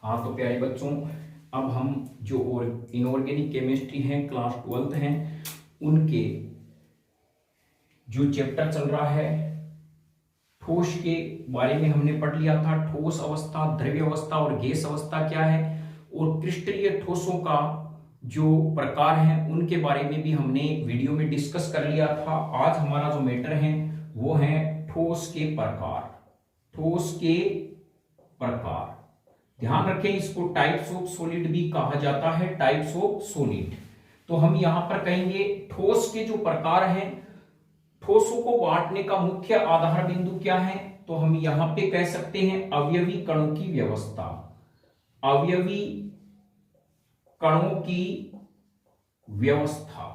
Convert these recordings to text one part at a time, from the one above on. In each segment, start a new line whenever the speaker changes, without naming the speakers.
हाँ तो प्यारे बच्चों, अब हम जो इनऑर्गेनिक केमिस्ट्री है क्लास 12th हैं उनके जो चैप्टर चल रहा है ठोस के बारे में हमने पढ़ लिया था। ठोस अवस्था, द्रव्य अवस्था और गैस अवस्था क्या है, और क्रिस्टलीय ठोसों का जो प्रकार हैं उनके बारे में भी हमने एक वीडियो में डिस्कस कर लिया था। आज हमारा जो मैटर है वो है ठोस के प्रकार। ठोस के प्रकार, ध्यान रखें इसको टाइप्स ऑफ सॉलिड भी कहा जाता है, टाइप्स ऑफ सॉलिड। तो हम यहां पर कहेंगे ठोस के जो प्रकार हैं, ठोसों को बांटने का मुख्य आधार बिंदु क्या है, तो हम यहां पे कह सकते हैं अवयवी कणों की व्यवस्था। अवयवी कणों की व्यवस्था,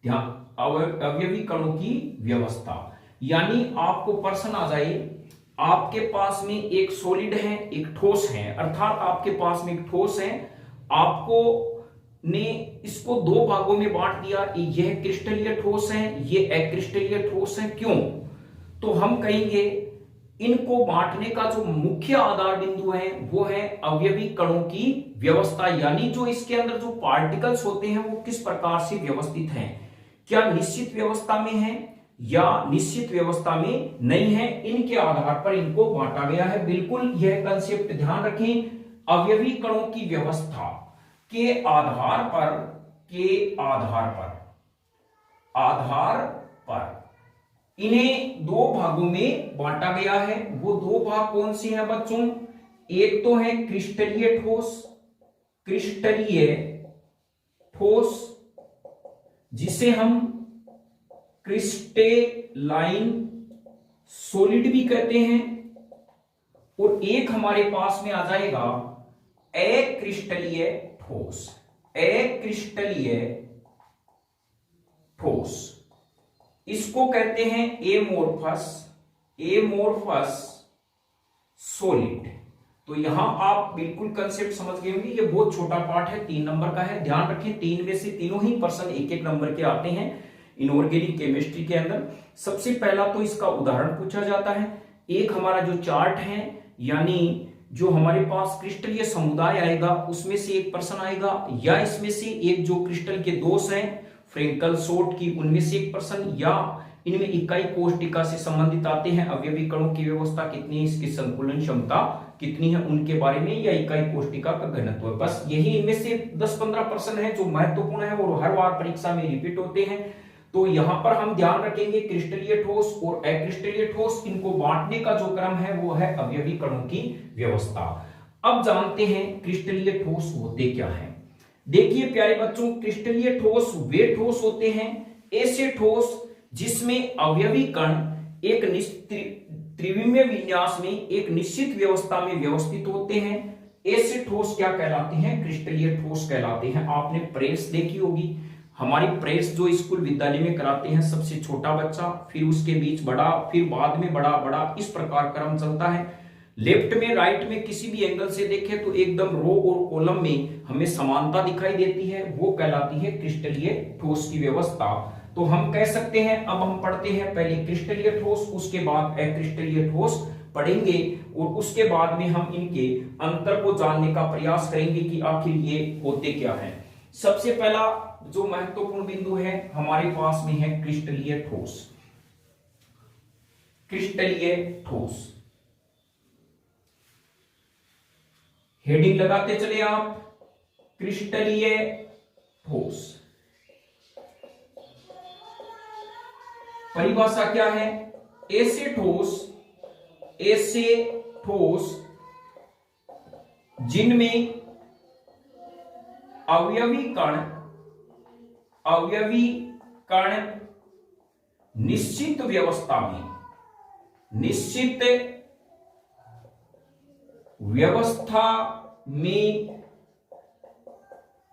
ध्यान, अवयवी कणों की व्यवस्था, यानी आपको प्रश्न आ जाए आपके पास में एक सॉलिड है एक ठोस है, अर्थात आपके पास में एक ठोस है, आपको ने इसको दो भागों में बांट दिया, यह क्रिस्टलीय ठोस है ये अक्रिस्टलीय ठोस है। क्यों, तो हम कहेंगे इनको बांटने का जो मुख्य आधार बिंदु है वो है अवयवी कणों की व्यवस्था, यानी जो इसके अंदर जो पार्टिकल्स होते हैं वो किस प्रकार से व्यवस्थित हैं, क्या निश्चित व्यवस्था में है या निश्चित व्यवस्था में नहीं है, इनके आधार पर इनको बांटा गया है। बिल्कुल यह कंसेप्ट ध्यान रखें, अवयवी कणों की व्यवस्था के आधार पर इन्हें दो भागों में बांटा गया है। वो दो भाग कौन से हैं बच्चों, एक तो है क्रिस्टलीय ठोस, क्रिस्टलीय ठोस जिसे हम क्रिस्टेलाइन सॉलिड भी कहते हैं, और एक हमारे पास में आ जाएगा अक्रिस्टलीय ठोस। अक्रिस्टलीय ठोस इसको कहते हैं एमोर्फस सॉलिड। तो यहां आप बिल्कुल कंसेप्ट समझ गए होंगे, ये बहुत छोटा पार्ट है, 3 नंबर का है। ध्यान रखें 3 में से तीनों ही पर्सन 1-1 नंबर के आते हैं इनऑर्गेनिक केमिस्ट्री के अंदर। सबसे पहला तो इसका उदाहरण पूछा जाता है। एक हमारा जो चार्ट है, यानी जो हमारे पास क्रिस्टलीय समुदाय आएगा उसमें से एक पर्सन आएगा, या इसमें से एक जो क्रिस्टल के दोष हैं फ्रेंकल सोट की उनमें से एक पर्सन, या इनमें इकाई कोष्टिका से संबंधित आते हैं अवयवी कणों की व्यवस्था कितनी है, इसकी संकुलन क्षमता कितनी है उनके बारे में, या इकाई कोष्टिका का घनत्व। बस यही इनमें से 10-15 पर्सन है जो महत्वपूर्ण है और हर बार परीक्षा में रिपीट होते हैं। तो यहां पर हम ध्यान रखेंगे क्रिस्टलीय ठोस और अक्रिस्टलीय ठोस, इनको बांटने का जो क्रम है वो है अवयवी कणों की व्यवस्था। अब जानते हैं क्रिस्टलीय ठोस होते क्या है। देखिए प्यारे बच्चों, क्रिस्टलीय ठोस वे ठोस होते हैं, ऐसे ठोस जिसमें अवयवी कण एक त्रिविमीय विन्यास में एक निश्चित व्यवस्था में व्यवस्थित होते हैं। ऐसे ठोस क्या कहलाते हैं, क्रिस्टलीय ठोस कहलाते हैं। आपने प्रेस देखी होगी, हमारी प्रेस जो स्कूल विद्यालय में कराते हैं, सबसे छोटा बच्चा, फिर उसके बीच बड़ा, फिर बाद में बड़ा बड़ा, इस प्रकार क्रम चलता है। लेफ्ट में राइट में किसी भी एंगल से देखें तो एकदम रो और कॉलम में हमें समानता दिखाई देती है, वो कहलाती है क्रिस्टलीय ठोस की व्यवस्था। तो हम कह सकते हैं, अब हम पढ़ते हैं पहले क्रिस्टलीय ठोस, उसके बाद अक्रिस्टलीय ठोस पढ़ेंगे, और उसके बाद में हम इनके अंतर को जानने का प्रयास करेंगे कि आखिर ये होते क्या है। सबसे पहला जो महत्वपूर्ण बिंदु है हमारे पास में है क्रिस्टलीय ठोस। क्रिस्टलीय ठोस, हेडिंग लगाते चले आप, क्रिस्टलीय ठोस। परिभाषा क्या है, ऐसे ठोस जिनमें अवयवी कण निश्चित व्यवस्था में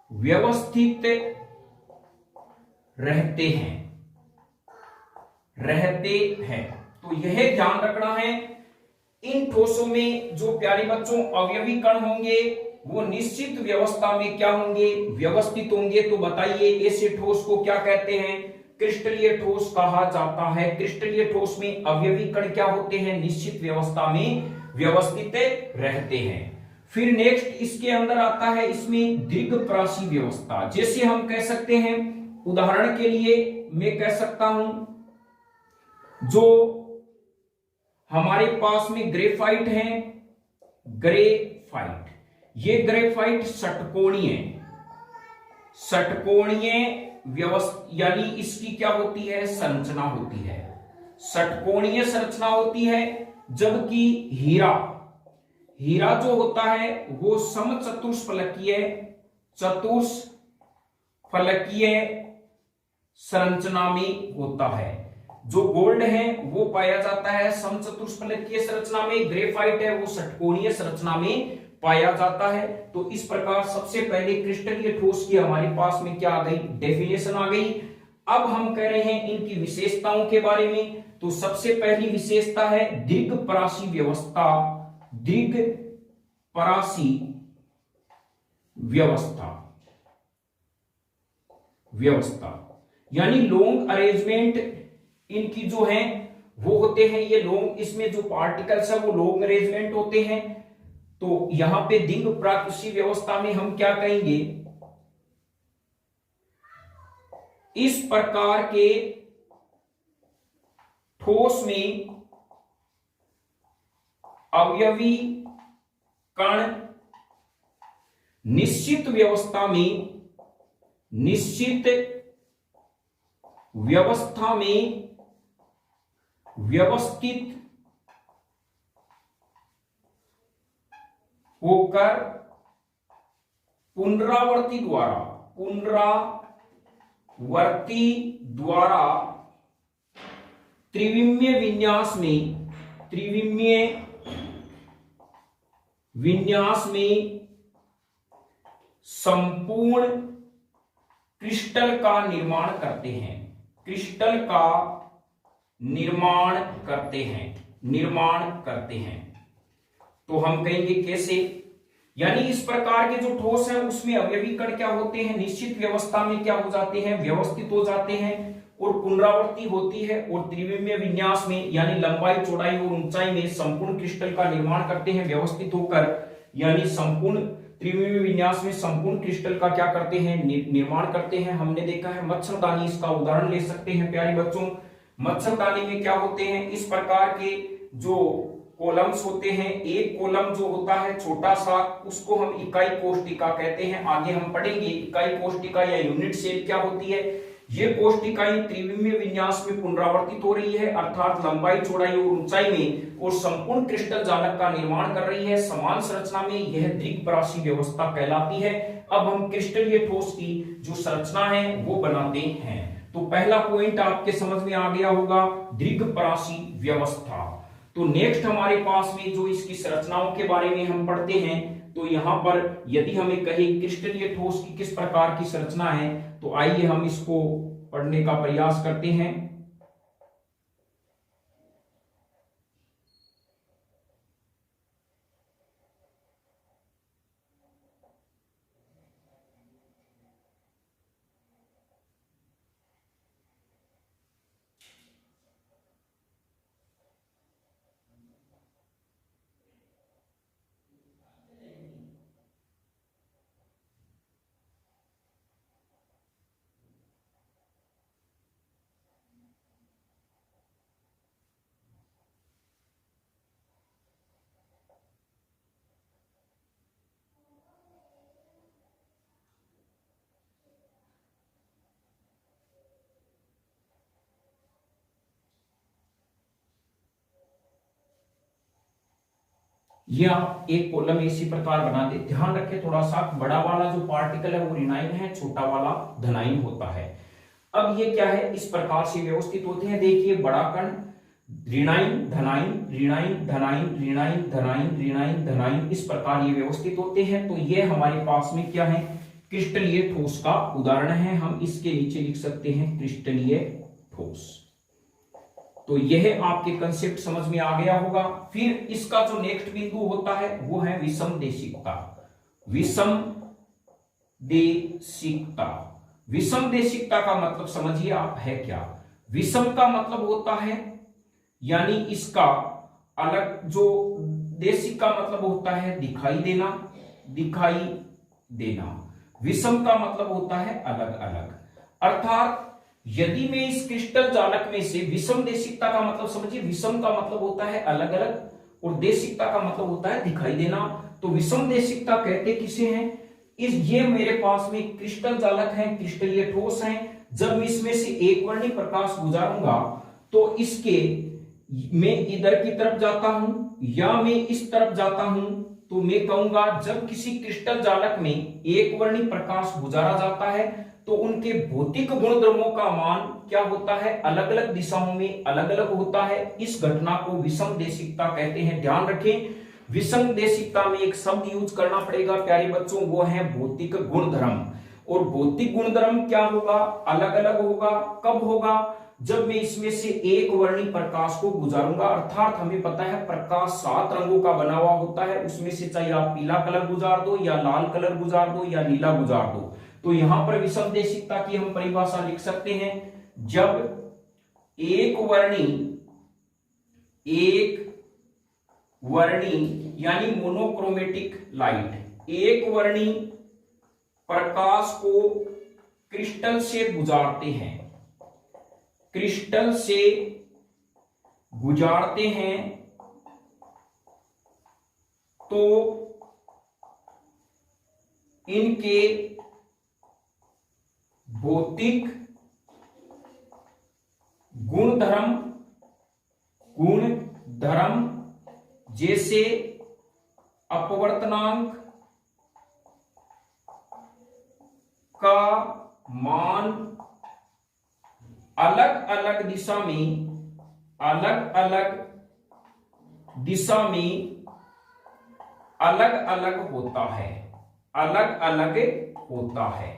व्यवस्थित रहते हैं। तो यह ध्यान रखना है, इन ठोसों में जो प्यारे बच्चों अवयवी कण होंगे वो निश्चित व्यवस्था में क्या होंगे, व्यवस्थित होंगे। तो बताइए ऐसे ठोस को क्या कहते हैं, क्रिस्टलीय ठोस कहा जाता है। क्रिस्टलीय ठोस में अवयवी कण क्या होते हैं, निश्चित व्यवस्था में व्यवस्थित रहते हैं। फिर नेक्स्ट इसके अंदर आता है इसमें दीर्घप्रासी व्यवस्था। जैसे हम कह सकते हैं, उदाहरण के लिए मैं कह सकता हूं, जो हमारे पास में ग्रेफाइट है, ग्रेफाइट, ये ग्रेफाइट षटकोणीय व्यवस्था, यानी इसकी क्या होती है, संरचना होती है, षटकोणीय संरचना होती है। जबकि हीरा जो होता है वो चतुष्फलकीय संरचना में होता है। जो गोल्ड है वो पाया जाता है समचतुष्फलकीय संरचना में, ग्रेफाइट है वो षटकोणीय संरचना में पाया जाता है। तो इस प्रकार सबसे पहले क्रिस्टलीय ठोस की हमारे पास में क्या आ गई, डेफिनेशन आ गई। अब हम कह रहे हैं इनकी विशेषताओं के बारे में। तो सबसे पहली विशेषता है दीर्घपरासी व्यवस्था। दीर्घपरासी व्यवस्था यानी लॉन्ग अरेंजमेंट इनकी जो है वो होते हैं, ये लॉन्ग, इसमें जो पार्टिकल्स है वो लॉन्ग अरेंजमेंट होते हैं। तो यहां पे दीर्घपरासी व्यवस्था में हम क्या कहेंगे, इस प्रकार के ठोस में अवयवी कण निश्चित व्यवस्था में व्यवस्थित होकर पुनरावर्ती द्वारा त्रिविमीय विन्यास में संपूर्ण क्रिस्टल का निर्माण करते हैं, निर्माण करते हैं। तो हम कहेंगे कैसे, यानी इस प्रकार के जो ठोस है उसमें अवयवी कण क्या होते हैं, निश्चित व्यवस्था में क्या हो जाते हैं, व्यवस्थित हो जाते हैं और पुनरावृत्ति होती है, और त्रिविमीय विन्यास में यानी लंबाई, चौड़ाई और ऊंचाई में संपूर्ण क्रिस्टल का निर्माण करते हैं व्यवस्थित होकर, यानी संपूर्ण त्रिविमीय विन्यास में संपूर्ण क्रिस्टल का क्या करते हैं, निर्माण करते हैं। हमने देखा है मच्छरदानी, इसका उदाहरण ले सकते हैं प्यारे बच्चों। मच्छरदानी में क्या होते हैं, इस प्रकार के जो कॉलम्स होते हैं, एक कॉलम जो होता है छोटा सा उसको हम इकाई कोष्टिका कहते हैं। आगे हम पढ़ेंगे इकाई कोष्टिका या यूनिट सेल क्या होती है। ये कोष्टिकाएं त्रिविमीय विन्यास में पुनरावर्तित हो रही है, अर्थात लंबाई, चौड़ाई और ऊंचाई में, और संपूर्ण क्रिस्टल जालक का निर्माण कर रही है समान संरचना में। यह दीर्घपरासी व्यवस्था कहलाती है। अब हम क्रिस्टलीय ठोस की जो संरचना है वो बनाते हैं। तो पहला पॉइंट आपके समझ में आ गया होगा, दीर्घपरासी व्यवस्था। तो नेक्स्ट हमारे पास में जो इसकी संरचनाओं के बारे में हम पढ़ते हैं, तो यहां पर यदि हमें कहे क्रिस्टलीय ठोस की किस प्रकार की संरचना है, तो आइए हम इसको पढ़ने का प्रयास करते हैं। या एक कॉलम इसी प्रकार बना दे। ध्यान रखें थोड़ा सा, बड़ा वाला जो पार्टिकल है वो ऋणायन है, छोटा वाला धनायन होता है। अब ये क्या है, इस प्रकार से व्यवस्थित होते हैं। देखिए बड़ा कण ऋणायन धनायन ऋणायन धनायन ऋणायन धनायन ऋणायन धनायन, इस प्रकार ये व्यवस्थित होते हैं। तो ये हमारे पास में क्या है, क्रिस्टलीय ठोस का उदाहरण है। हम इसके नीचे लिख सकते हैं क्रिस्टलीय ठोस। तो यह आपके कंसेप्ट समझ में आ गया होगा। फिर इसका जो नेक्स्ट बिंदु होता है वो है विषमदेशिकता। विषमदेशिकता का मतलब समझिए आप है क्या। विषम का मतलब होता है यानी इसका अलग जो देशिक का मतलब होता है दिखाई देना, दिखाई देना। विषम का मतलब होता है अलग अलग। अर्थात यदि मैं इस क्रिस्टल जालक में से विषम देशिकता का मतलब समझिए, विषम का मतलब होता है अलग अलग और देशिकता का मतलब होता है दिखाई देना। तो विषम देशिकता कहते किसे हैं? ये मेरे पास में क्रिस्टल जालक है, क्रिस्टलीय ठोस है। जब मैं इसमें से एक वर्णी प्रकाश गुजारूंगा तो इसके मैं इधर की तरफ जाता हूं या मैं इस तरफ जाता हूं, तो मैं कहूंगा जब किसी क्रिस्टल जालक में एक वर्णी प्रकाश गुजारा जाता है तो उनके भौतिक गुणधर्मों का मान क्या होता है? अलग अलग दिशाओं में अलग अलग होता है। इस घटना को विषम देशिकता कहते हैं। ध्यान रखें, विषम देशिकता में एक शब्द यूज करना पड़ेगा प्यारे बच्चों, वो है भौतिक गुणधर्म। और भौतिक गुणधर्म क्या होगा? अलग अलग होगा। कब होगा? जब मैं इसमें से एक वर्णी प्रकाश को गुजारूंगा। अर्थात हमें पता है प्रकाश 7 रंगों का बना हुआ होता है, उसमें से चाहे आप पीला कलर गुजार दो या लाल कलर गुजार दो या नीला गुजार दो। तो यहां पर विषम देशिकता की हम परिभाषा लिख सकते हैं, जब एक वर्णी यानी मोनोक्रोमेटिक लाइट एक वर्णी प्रकाश को क्रिस्टल से गुजारते हैं, क्रिस्टल से गुजारते हैं, तो इनके भौतिक गुणधर्म जैसे अपवर्तनांक का मान अलग अलग दिशा में अलग अलग होता है।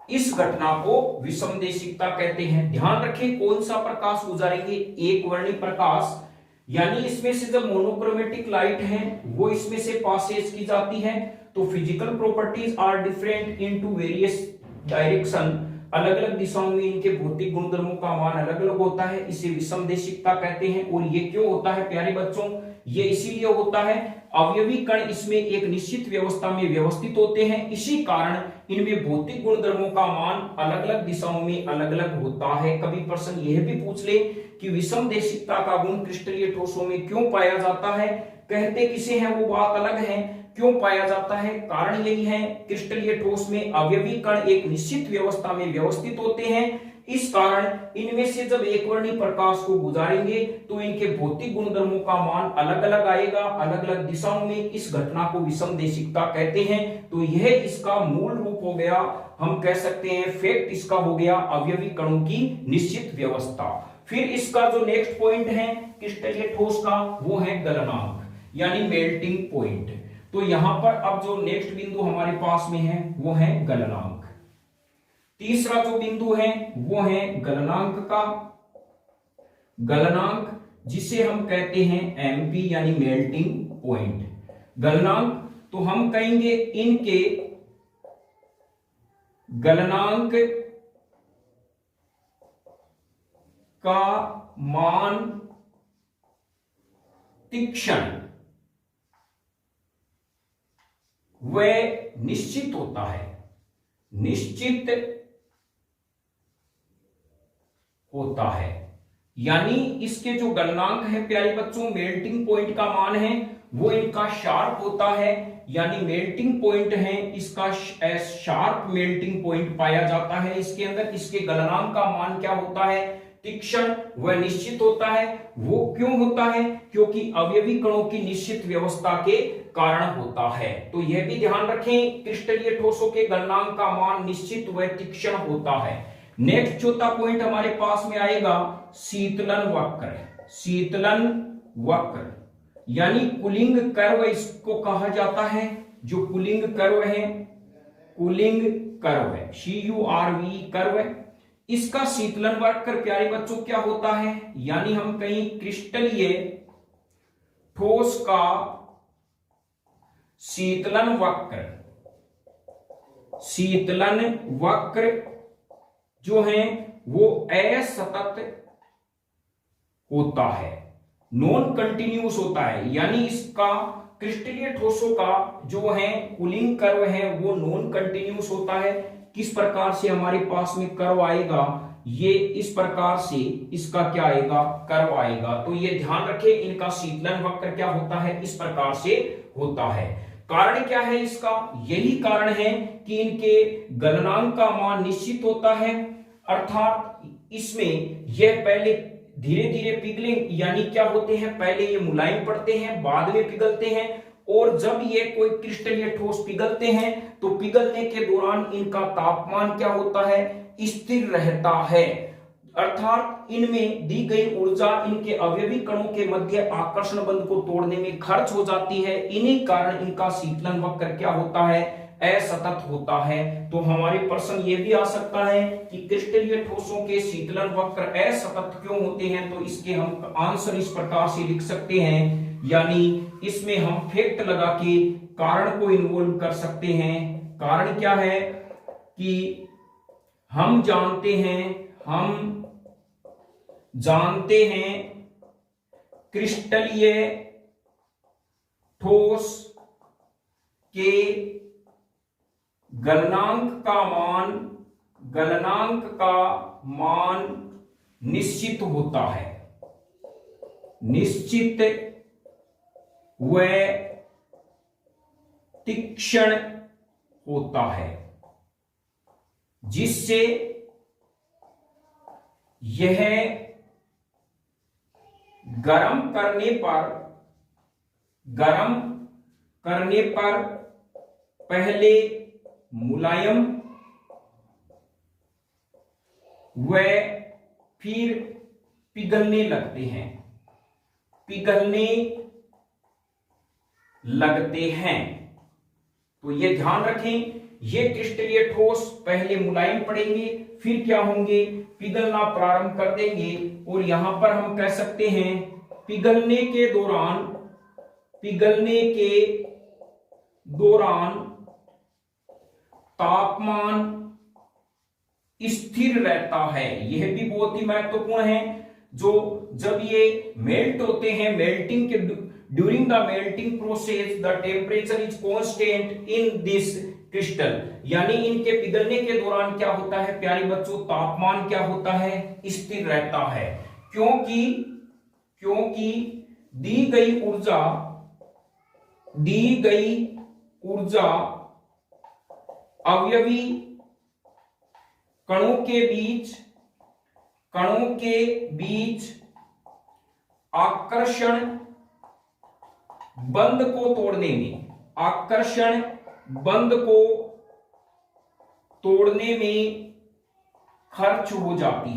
इस घटना को विषम देशिकता कहते हैं। ध्यान रखें, कौन सा प्रकाश गुजारेंगे? एक वर्णी प्रकाश, यानी इसमें से जब मोनोक्रोमेटिक लाइट है वो इसमें से पासेज की जाती है, तो physical properties are different into various direction. अलग अलग दिशाओं में इनके भौतिक गुणधर्मों का मान अलग अलग होता है, इसे विषम देशिकता कहते हैं। और ये क्यों होता है प्यारे बच्चों? ये इसीलिए होता है, अवयवी कण इसमें एक निश्चित व्यवस्था में व्यवस्थित होते हैं, इसी कारण इनमें भौतिक गुणधर्मों का मान अलग अलग दिशाओं में अलग अलग होता है। कभी प्रश्न यह भी पूछ ले कि विषम देशिकता का गुण क्रिस्टलीय ठोसों में क्यों पाया जाता है? कहते किसे हैं वो बात अलग है, क्यों पाया जाता है? कारण यही है, क्रिस्टलीय ठोस में अवयवी कण एक निश्चित व्यवस्था में व्यवस्थित होते हैं, इस कारण इनमें से जब एक वर्णी प्रकाश को गुजारेंगे तो इनके भौतिक गुणधर्मों का मान अलग अलग आएगा, अलग अलग दिशाओं में। इस घटना को विषम देशिकता कहते हैं। तो यह इसका मूल रूप हो गया, हम कह सकते हैं फैक्ट इसका हो गया अवयवी कणों की निश्चित व्यवस्था। फिर इसका जो नेक्स्ट पॉइंट है क्रिस्टलीय ठोस का, वो है गलनांक यानी मेल्टिंग पॉइंट। तो यहां पर अब जो नेक्स्ट बिंदु हमारे पास में है वो है गलनांक। तीसरा जो बिंदु है वो है गलनांक का, गलनांक जिसे हम कहते हैं एमपी यानी मेल्टिंग पॉइंट। गलनांक तो हम कहेंगे इनके गलनांक का मान तीक्ष्ण व निश्चित होता है, निश्चित होता है। यानी इसके जो गलनांक है प्यारे बच्चों, मेल्टिंग पॉइंट का मान है वो इनका शार्प होता है, यानी मेल्टिंग पॉइंट है इसका शार्प मेल्टिंग पॉइंट पाया जाता है इसके अंदर। इसके गलनांक का मान क्या होता है? तीक्ष्ण व निश्चित होता है। वो क्यों होता है? क्योंकि अवयवी कणों की निश्चित व्यवस्था के कारण होता है। तो यह भी ध्यान रखें, क्रिस्टलीय ठोसों के गलनांक का मान निश्चित व तीक्ष्ण होता है। नेक्स्ट चौथा पॉइंट हमारे पास में आएगा शीतलन वक्र। शीतलन वक्र यानी कूलिंग कर्व इसको कहा जाता है। जो कूलिंग कर्व है, कूलिंग कर्व है, CURV कर्व, इसका शीतलन वक्र प्यारे बच्चों क्या होता है? यानी हम कहीं क्रिस्टलीय ठोस का शीतलन वक्र, शीतलन वक्र जो है वो असतत होता है। नॉन कंटिन्यूस होता है, यानी इसका क्रिस्टलीय ठोसों का जो है कूलिंग कर्व है वो नॉन कंटिन्यूस होता है। किस प्रकार से हमारे पास में कर्व आएगा, ये इस प्रकार से इसका क्या आएगा, कर्व आएगा। तो ये ध्यान रखें, इनका शीतलन वक्र क्या होता है, इस प्रकार से होता है। कारण क्या है इसका, यही कारण है कि इनके गलनांक का मान निश्चित होता है, अर्थात इसमें यह पहले धीरे धीरे पिघले, यानी क्या होते हैं, पहले ये मुलायम पड़ते हैं बाद में पिघलते हैं, और जब ये कोई क्रिस्टलीय ठोस पिघलते हैं तो पिघलने के दौरान इनका तापमान क्या होता है, स्थिर रहता है, अर्थात इनमें दी गई ऊर्जा इनके अवयवी कणों के मध्य आकर्षण बंध को तोड़ने में खर्च हो जाती है। इन्हीं कारण इनका शीतलन वक्र क्या होता है, असतत होता है। तो हमारे प्रश्न ये भी आ सकता है कि क्रिस्टलीय ठोसों के शीतलन वक्र असतत क्यों होते हैं, तो इसके हम आंसर इस प्रकार से लिख सकते हैं, यानी इसमें हम फैक्ट लगा के कारण को इन्वॉल्व कर सकते हैं। कारण क्या है कि हम जानते हैं क्रिस्टलीय ठोस के गलनांक का मान निश्चित होता है, निश्चित व तीक्ष्ण होता है, जिससे यह गरम करने पर पहले मुलायम व फिर पिघलने लगते हैं। तो ये ध्यान रखें, ये क्रिस्टलीय ठोस पहले मुलायम पड़ेंगे फिर क्या होंगे, पिघलना प्रारंभ कर देंगे, और यहां पर हम कह सकते हैं पिघलने के दौरान तापमान स्थिर रहता है। यह भी बहुत ही महत्वपूर्ण है, जो जब ये मेल्ट होते हैं, मेल्टिंग के during the melting process the temperature is constant in this crystal, यानी इनके पिघलने के दौरान क्या होता है प्यारे बच्चों, तापमान क्या होता है, स्थिर रहता है, क्योंकि दी गई ऊर्जा अवयवी कणों के बीच आकर्षण बंध को तोड़ने में खर्च हो जाती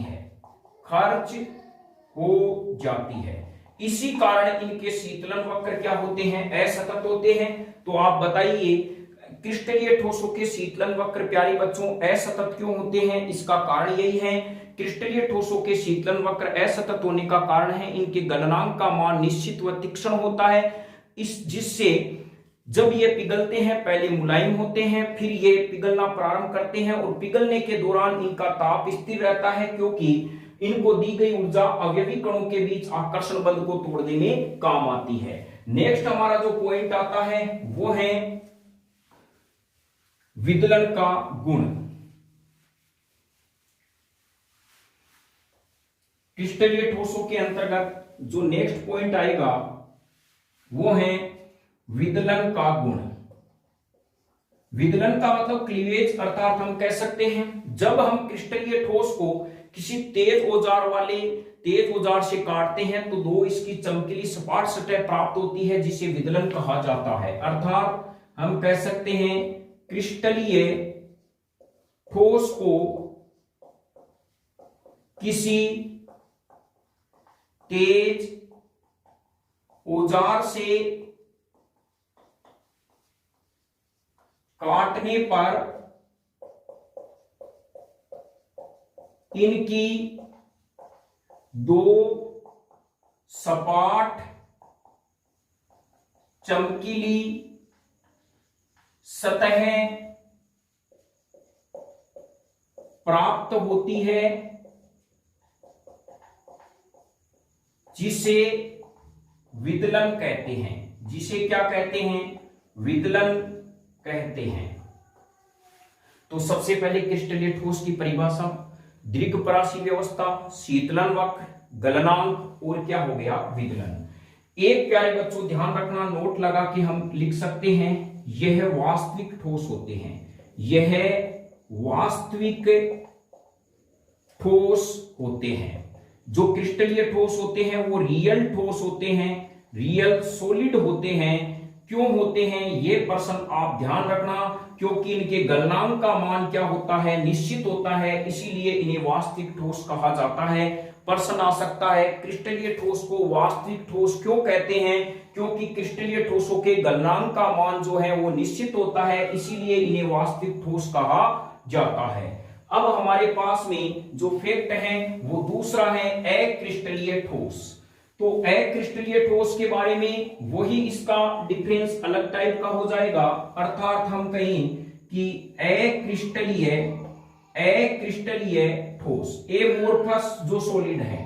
है। इसी कारण इनके शीतलन वक्र क्या होते हैं, असतत होते हैं। तो आप बताइए क्रिस्टलीय ठोसों के शीतलन वक्र प्यारे बच्चों असतत क्यों होते हैं, इसका कारण यही है, क्रिस्टलीय ठोसों के शीतलन वक्र असतत होने का कारण है इनके गलनांक का मान निश्चित व तीक्ष्ण होता है, जिससे जब ये पिघलते हैं पहले मुलायम होते हैं फिर ये पिघलना प्रारंभ करते हैं, और पिघलने के दौरान इनका ताप स्थिर रहता है, क्योंकि इनको दी गई ऊर्जा अवयवी कणों के बीच आकर्षण बंध को तोड़ने में काम आती है। नेक्स्ट हमारा जो पॉइंट आता है वो है विदलन का गुण। क्रिस्टलीय ठोसों के अंतर्गत जो नेक्स्ट पॉइंट आएगा वो है विदलन का गुण। विदलन का मतलब क्लीवेज, अर्थात हम कह सकते हैं जब हम क्रिस्टलीय ठोस को किसी तेज औजार से काटते हैं तो दो इसकी चमकीली सपाट सतह प्राप्त होती है, जिसे विदलन कहा जाता है। अर्थात हम कह सकते हैं क्रिस्टलीय ठोस को किसी तेज औजार से काटने पर इनकी दो सपाट चमकीली सतहें प्राप्त होती है, जिसे विदलन कहते हैं, जिसे क्या कहते हैं, विदलन कहते हैं। तो सबसे पहले क्रिस्टलीय ठोस की परिभाषा, दीर्घपरासी व्यवस्था, शीतलन वक्र, गलनांक और क्या हो गया, विदलन। एक प्यारे बच्चों ध्यान रखना, नोट लगा के हम लिख सकते हैं, यह वास्तविक ठोस होते हैं, यह वास्तविक ठोस होते हैं। जो क्रिस्टलीय ठोस होते हैं वो रियल ठोस होते हैं, रियल सॉलिड होते हैं। क्यों होते हैं ये प्रश्न आप ध्यान रखना, क्योंकि इनके गलनांक का मान क्या होता है, निश्चित होता है, इसीलिए इन्हें वास्तविक ठोस कहा जाता है। प्रश्न आ सकता है क्रिस्टलीय ठोस को वास्तविक ठोस क्यों कहते हैं, क्योंकि क्रिस्टलीय ठोसों के गलनांक का मान जो है वो निश्चित होता है, इसीलिए इन्हें वास्तविक ठोस कहा जाता है। अब हमारे पास में जो फैक्ट है वो दूसरा है अक्रिस्टलीय ठोस। तो अक्रिस्टलीय ठोस के बारे में वही इसका डिफरेंस अलग टाइप का हो जाएगा, अर्थात हम कहें कि अक्रिस्टलीय ठोस, एमोर्फस जो सॉलिड है।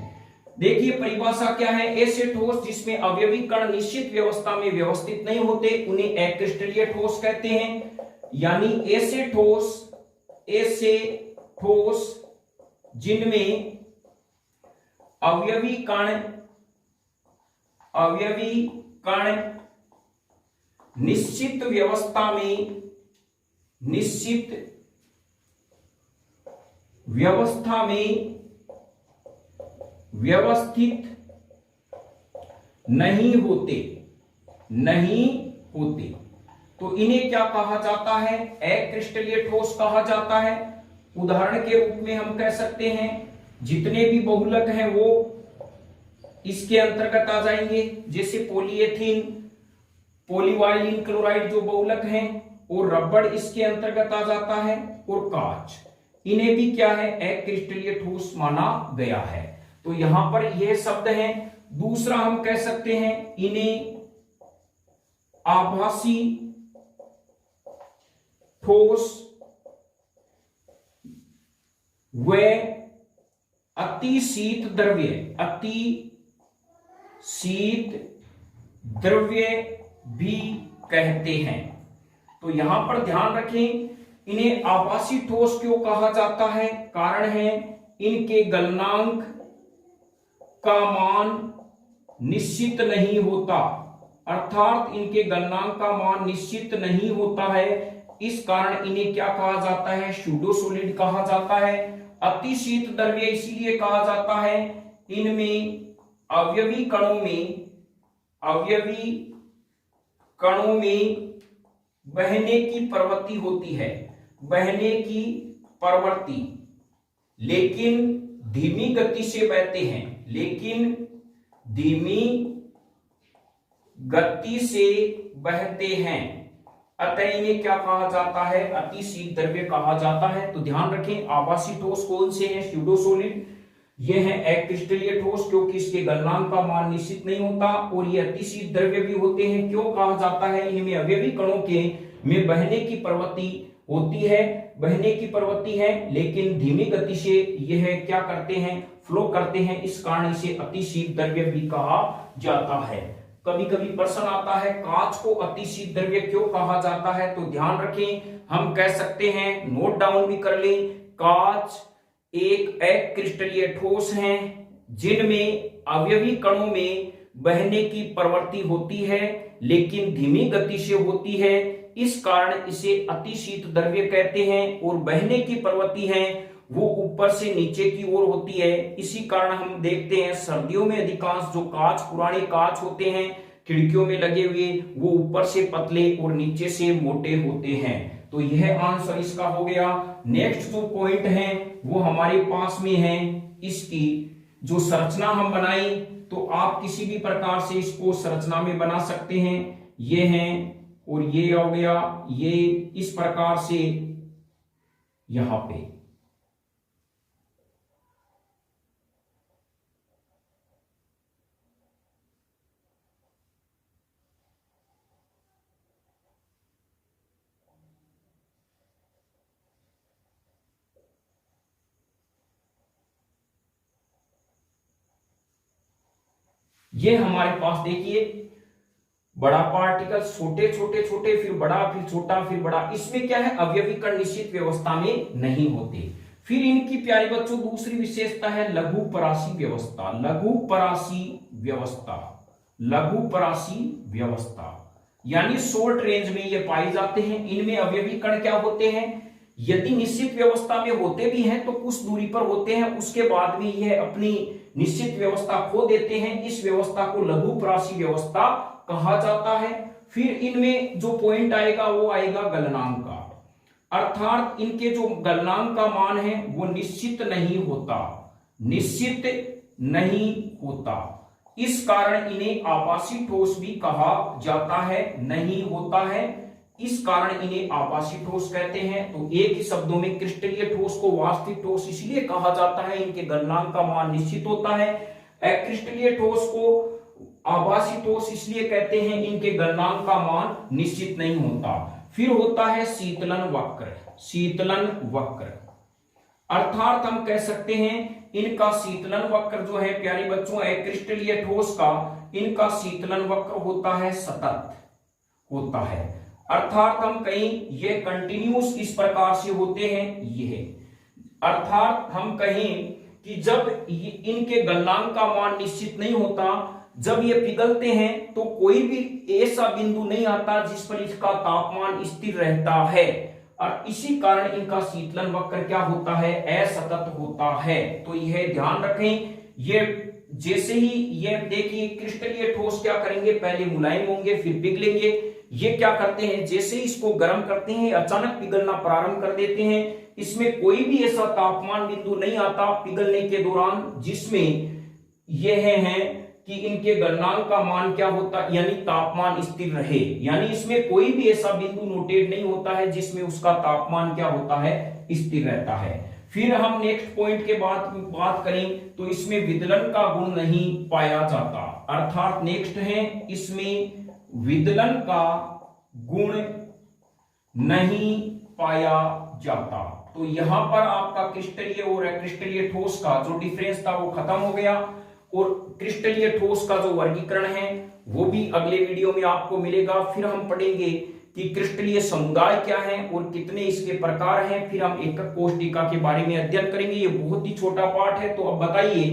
देखिए परिभाषा क्या है, ऐसे ठोस जिसमें अवयवी कण निश्चित व्यवस्था में व्यवस्थित नहीं होते उन्हें अक्रिस्टलीय ठोस कहते हैं। यानी ऐसे ठोस जिनमें अवयवी कण निश्चित व्यवस्था में व्यवस्थित नहीं होते तो इन्हें क्या कहा जाता है, अक्रिस्टलीय ठोस कहा जाता है। उदाहरण के रूप में हम कह सकते हैं जितने भी बहुलक हैं वो इसके अंतर्गत आ जाएंगे, जैसे पॉलीएथीन, पॉलीवाइलिन क्लोराइड जो बहुलक हैं, और रबड़ इसके अंतर्गत आ जाता है, और कांच, इन्हें भी क्या है, अक्रिस्टलीय ठोस माना गया है। तो यहां पर यह शब्द है। दूसरा हम कह सकते हैं इन्हें आभासी ठोस व अति शीत द्रव्य भी कहते हैं। तो यहां पर ध्यान रखें, इन्हें आभासी ठोस क्यों कहा जाता है, कारण है इनके गलनांक का मान निश्चित नहीं होता, अर्थात इनके गलनांक का मान निश्चित नहीं होता है, इस कारण इन्हें क्या कहा जाता है, सूडो सॉलिड कहा जाता है। अति शीत द्रव्य इसीलिए कहा जाता है, इनमें अवयवी कणों में बहने की प्रवृत्ति होती है, लेकिन धीमी गति से बहते हैं, अतः इन्हें क्या कहा जाता है, अति शीत द्रव्य कहा जाता है। तो ध्यान रखें आभासी ठोस कौन से हैं, सूडो सॉलिड, ये है अक्रिस्टलीय ठोस क्योंकि इसके गलनांक का मान निश्चित नहीं होता, और ये अति शीत द्रव्य भी होते हैं। क्यों कहा जाता है, इनमें अवयवी कणों में बहने की प्रवृत्ति है, लेकिन धीमी गति से यह क्या करते हैं, फ्लो करते हैं, इस कारण इसे अति शीत द्रव्य भी कहा जाता है। कभी कभी प्रश्न आता है कांच को अति शीत द्रव्य क्यों कहा जाता है, तो ध्यान रखें, हम कह सकते हैं, नोट डाउन भी कर लें, कांच एक अक्रिस्टलीय ठोस है जिनमें अवयवी कणों में बहने की प्रवृत्ति होती है, लेकिन धीमी गति से होती है, इस कारण इसे अति शीत द्रव्य कहते हैं। और बहने की प्रवृत्ति है वो ऊपर से नीचे की ओर होती है, इसी कारण हम देखते हैं सर्दियों में अधिकांश जो कांच, पुराने कांच होते हैं खिड़कियों में लगे हुए, वो ऊपर से पतले और नीचे से मोटे होते हैं। तो यह आंसर इसका हो गया। नेक्स्ट जो पॉइंट है वो हमारे पास में है, इसकी जो संरचना हम बनाई, तो आप किसी भी प्रकार से इसको संरचना में बना सकते हैं, ये है और ये हो गया, ये इस प्रकार से यहां पे। ये हमारे पास देखिए बड़ा पार्टिकल, छोटे छोटे छोटे, फिर बड़ा, फिर छोटा, फिर बड़ा। इसमें क्या है, अवयवी कण निश्चित व्यवस्था में नहीं होते। फिर इनकी प्यारे बच्चों दूसरी विशेषता है लघु परासी व्यवस्था। लघु परासी व्यवस्था, लघु परासी व्यवस्था यानी शॉर्ट रेंज में ये पाए जाते हैं। इनमें अवयवी कण क्या होते हैं, यदि निश्चित व्यवस्था में होते भी हैं तो कुछ दूरी पर होते हैं, उसके बाद भी यह अपनी निश्चित व्यवस्था खो देते हैं। इस व्यवस्था को लघु परासी व्यवस्था कहा जाता है। फिर इनमें जो पॉइंट आएगा वो आएगा गलनांक का, अर्थात इनके जो गलनांक का मान है वो निश्चित नहीं होता, निश्चित नहीं होता। इस कारण इन्हें आभासी ठोस भी कहा जाता है, नहीं होता है, इस कारण इन्हें आभासी ठोस कहते हैं। तो एक ही शब्दों में क्रिस्टलीय ठोस को वास्तविक ठोस इसलिए कहा जाता है, इनके गलनांक का मान निश्चित होता है। अक्रिस्टलीय ठोस को आभासी ठोस इसलिए कहते हैं, इनके गलनांक का मान निश्चित नहीं होता। फिर होता है शीतलन वक्र। शीतलन वक्र अर्थात हम कह सकते हैं इनका शीतलन वक्र जो है प्यारे बच्चों अक्रिस्टलीय ठोस का, इनका शीतलन वक्र होता है सतत होता है। अर्थात हम कहीं ये कंटिन्यूस इस प्रकार से होते हैं, यह अर्थात हम कहें कि जब इनके गलनांक का मान निश्चित नहीं होता, जब ये पिघलते हैं तो कोई भी ऐसा बिंदु नहीं आता जिस पर इसका तापमान स्थिर रहता है, और इसी कारण इनका शीतलन वक्र क्या होता है, असतत होता है। तो यह ध्यान रखें। ये जैसे ही ये देखिए क्रिस्टलीय ठोस क्या करेंगे, पहले मुलायम होंगे फिर पिघलेंगे। ये क्या करते हैं, जैसे इसको गर्म करते हैं अचानक पिघलना प्रारंभ कर देते हैं। इसमें कोई भी ऐसा तापमान बिंदु नहीं आता पिघलने के दौरान जिसमें यह है कि इनके गलनांक का मान क्या होता, यानी तापमान स्थिर रहे। यानी इसमें कोई भी ऐसा बिंदु नोटेड नहीं होता है जिसमें उसका तापमान क्या होता है, स्थिर रहता है। फिर हम नेक्स्ट पॉइंट के बाद बात करें तो इसमें विदलन का गुण नहीं पाया जाता, अर्थात नेक्स्ट है इसमें विदलन का गुण नहीं पाया जाता। तो यहां पर आपका क्रिस्टलीय और अक्रिस्टलीय ठोस का जो डिफरेंस था वो खत्म हो गया, और क्रिस्टलीय ठोस का जो वर्गीकरण है वो भी अगले वीडियो में आपको मिलेगा। फिर हम पढ़ेंगे कि क्रिस्टलीय समुदाय क्या है और कितने इसके प्रकार हैं। फिर हम एकक कोष्टिका के बारे में अध्ययन करेंगे। ये बहुत ही छोटा पार्ट है। तो अब बताइए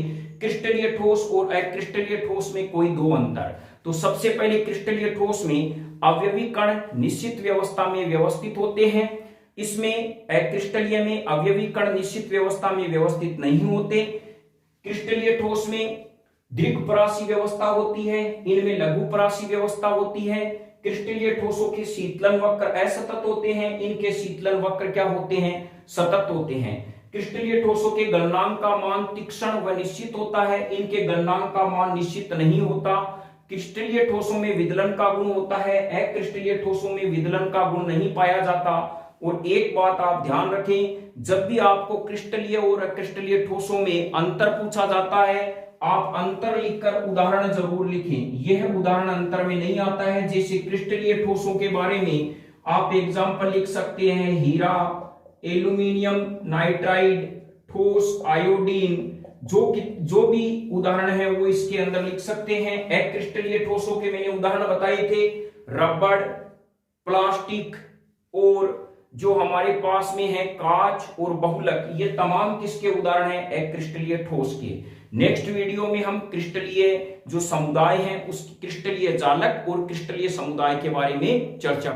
क्रिस्टलीय ठोस और अक्रिस्टलीय ठोस में कोई दो अंतर। तो सबसे पहले क्रिस्टलीय ठोस में अवयवी कण निश्चित व्यवस्था में व्यवस्थित होते हैं। इसमें अक्रिस्टलीय में अवयवी कण निश्चित व्यवस्था में व्यवस्थित नहीं होते। क्रिस्टलीय ठोस में दीर्घ परासी व्यवस्था होती है, इनमें लघु परासी व्यवस्था होती है। क्रिस्टलीय ठोसों के शीतलन वक्र असतत होते हैं, इनके शीतलन वक्र क्या होते हैं, सतत होते हैं। क्रिस्टलीय ठोसों के गलनांक का मान तीक्ष्ण व निश्चित होता है, इनके गलनांक का मान निश्चित नहीं होता। क्रिस्टलीय ठोसों में विदलन का गुण होता है, अक्रिस्टलीय ठोसों में विदलन का गुण नहीं पाया जाता। और एक बात आप ध्यान रखें, जब भी आपको क्रिस्टलीय और अक्रिस्टलीय ठोसों में अंतर पूछा जाता है, आप अंतर लिखकर उदाहरण जरूर लिखें। यह उदाहरण अंतर में नहीं आता है। जैसे क्रिस्टलीय ठोसों के बारे में आप एग्जांपल लिख सकते हैं, हीरा, एल्यूमिनियम नाइट्राइड, ठोस, आयोडीन, जो भी उदाहरण है वो इसके अंदर लिख सकते हैं। अक्रिस्टलीय ठोसों के मैंने उदाहरण बताए थे, रबड़, प्लास्टिक, और जो हमारे पास में है कांच और बहुलक, ये तमाम किसके उदाहरण हैं, अक्रिस्टलीय ठोस के। नेक्स्ट वीडियो में हम क्रिस्टलीय जो समुदाय हैं उस क्रिस्टलीय जालक और क्रिस्टलीय समुदाय के बारे में चर्चा